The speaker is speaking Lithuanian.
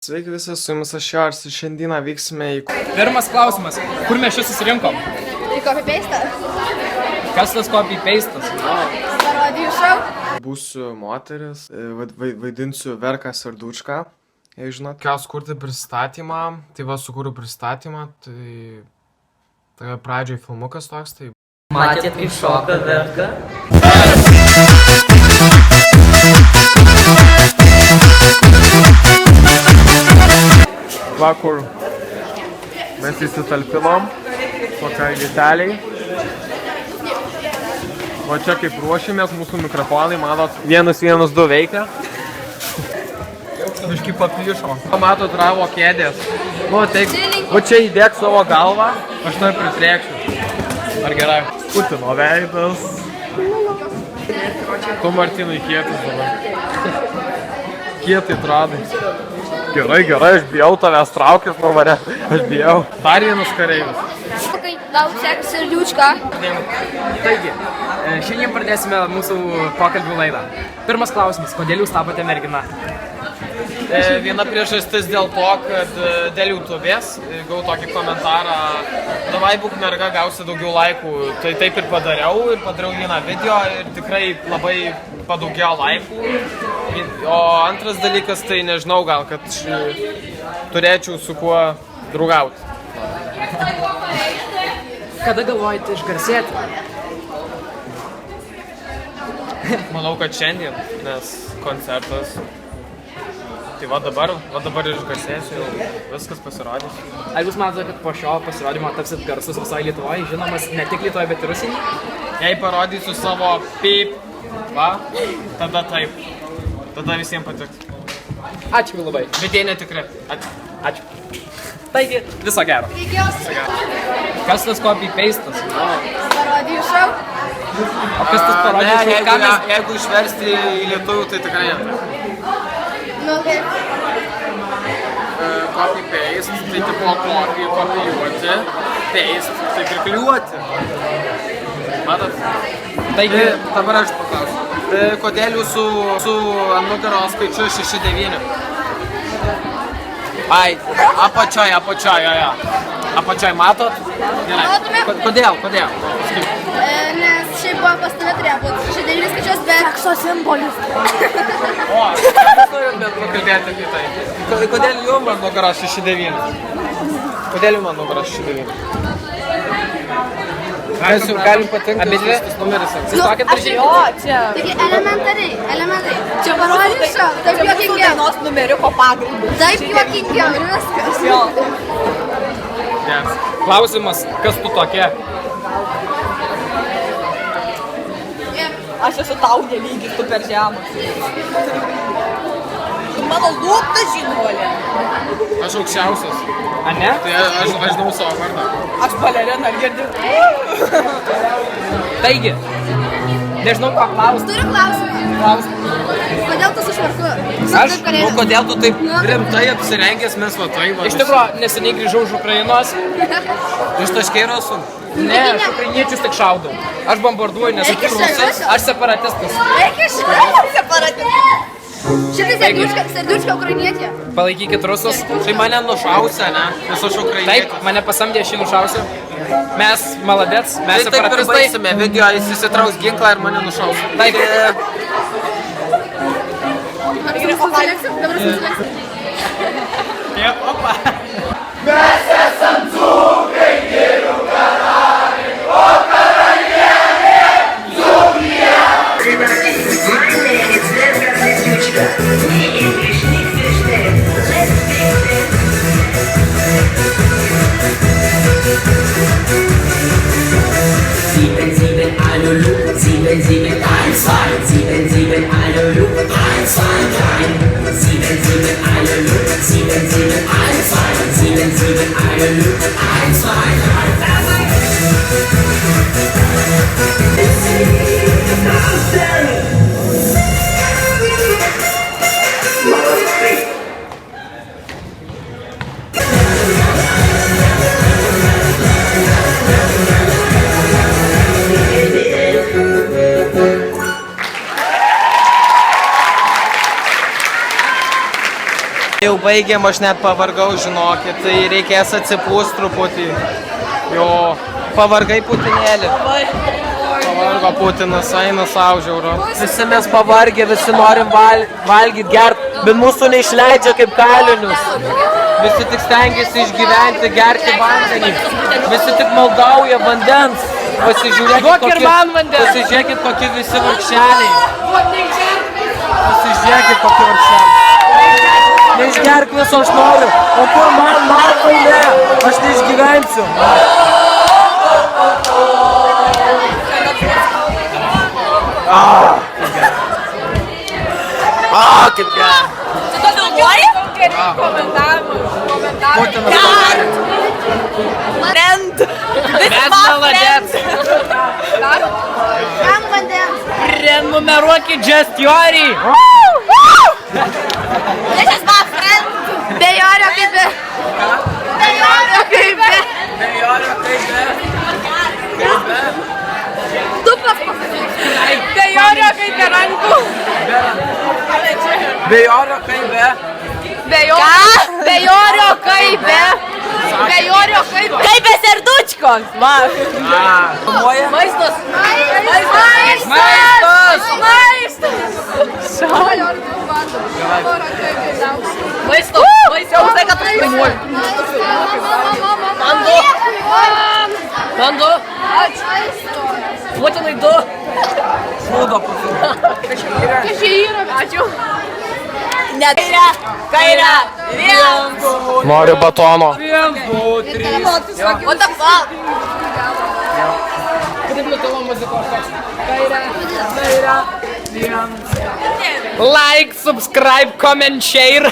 Sveiki visi, su jumis aš Jars ir šiandieną vyksime į... Pirmas klausimas, kur mes čia susirinkom? Tai copy-paste? Kas tas copy-pastas? Parodijų šou? Būsiu moteris, vaidinsiu Verką Serdučką. Jei žinot, ką sukurti pristatymą, tai va sukūriau pristatymą, tai pradžiai filmukas toks, tai... Matėt, kaip šoka Verka? Va kur mes įsitalpinom, tokiai vieteliai. O čia kaip ruošimės, mūsų mikrofonai, matot, 112 veikia. Biškai paplyšo. Matot, ravo kėdės. Nu, taip, va čia įdėk savo galvą, aš noriu pritrėkščiu. Ar gerai? Putino veidas. Tu, Martynai, kietis dabar. Kietai tradai. Gerai, aš bijau tavęs traukęs nuo mane. Aš bijau. Dar vienas kareivis. Tau sekasi Serdučka. Taigi, šiandien pradėsime mūsų pokalbių laidą. Pirmas klausimas, kodėl jūs tapote mergina? Viena priežastis dėl to, kad dėl YouTube'ės gavau tokį komentarą, davai būk merga, gausi daugiau laikų. Tai taip ir padariau vieną video ir tikrai labai padaugėjo laikų. O antras dalykas, tai nežinau, gal kad turėčiau su kuo draugauti. Kada galvojate išgarsėti? Manau, kad šiandien, nes koncertas. Tai va dabar ir išgarsėsiu, viskas pasirodys. Ar jūs matote, kad po šio pasirodymo tapsit garsus visai Lietuvoje, žinomas ne tik Lietuvoje, bet ir užsieny? Jei parodysiu savo pip, va, tada taip. Tada visiems patiks. Ačiū labai. Bet jie netikri. Ačiū. Taigi, viso gero. Kas tas copy-pastas? Parodijų šou? O kas tas parodijų šou? Jeigu išversti į lietuvių, tai tikrai ne. Nu, kaip? Copy-paste, tai tipo kopijuoti, paste, tai priklijuoti. Matot? Taigi, dabar aš paklausiu. Kodėl jūsų ant nugaros skaičiu 6-9? Ai, apačioj, jo. Apačioj, matot? Gerai. Kodėl? Nes šiaip buvo pas tave turėjo būti 6-9 skaičius, bet... Sekso simbolis. O, aš noriu pakalbėti apie tai. Kodėl jums ant nugaros 6-9? Mes jau galim patinti tas numeris. Susitokit daržinį? Taigi elementariai. Čia parodijų šou, taip juokingiau. Dienos numeriuko pagrindu. Taip juokingiau ir viskas. Jo. Yes. Klausimas, kas tu tokia? Aš esu tau nelygis, tu per žemas. Tu mano lūpta žinolė. Aš aukščiausias. A ne? Tai aš žinau savo vardą. Aš balerina girdi. Taigi, nežinau ką klausti. Turiu klausimą. Kodėl tu su švarku? Aš? Nu, kodėl tu taip rimtai apsirengęs, mes va tai va. Iš tikrųjų, neseniai grįžau iš Ukrainos. Iš Taškėros? Ne, aš ukrainiečius tik šaudau. Aš bombarduoju, nes aš rusas. Aš separatistas. Eik iš čia! Separatistas. Šitai Serdučka ukrainietė. Palaikykit rusus. Tai mane nušausia, ne? Nes aš ukrainietė. Taip, mane pasamdė, aš jį nušausiu. Mes maladets, mes Tai taip ir separatistai. baisime video, jis įsitrauks ginklą ir mane nušausia. Taip, Dabar susileksim. opa. Mes esam dzūkai, girių karaliai, o karalienė dzūkija. Sieben, sieben, alle Luft, 7, 7, alle Luft, 7, 7, 1, 2. jau baigėm, aš net pavargau, žinokit, tai reikės atsipūst truputį. Jo, pavargai Putinėlį. Pavargo Putinas, eina savo žiauru. Visi mes pavargę, visi norim valgyti, gerti, bet mūsų neišleidžia kaip kalinius. Visi tik stengiasi išgyventi, gerti vandenį. Visi tik maldauja vandens. Pasižiūrėkit, kokie visi vargšeliai. Pasižiūrėkit, kokie vargšeliai. Neišgerk viso aš noriu. O kur man ne? Aš neišgyvensiu. Kaip gera. Tu to filmuoji? Friend. Mes maladėts. Kam vandens? Prenumeruokit Just Jori. This is my friend. Bejorio kaip be. Bejorio kaip be. Tu pasakyk. Bejorio kaip be rankų. Bejorio kaip be. Bejorio kaip be. Bejorio kaip be. Kaip be serdučkos, va. Maistas. Maisto. Visai, kad tu spainuoji. Man du. Putinai du. Šūdo Ačiū. Net. Kairę. Vienas. Noriu batono. What the fuck? Like, subscribe, comment, share.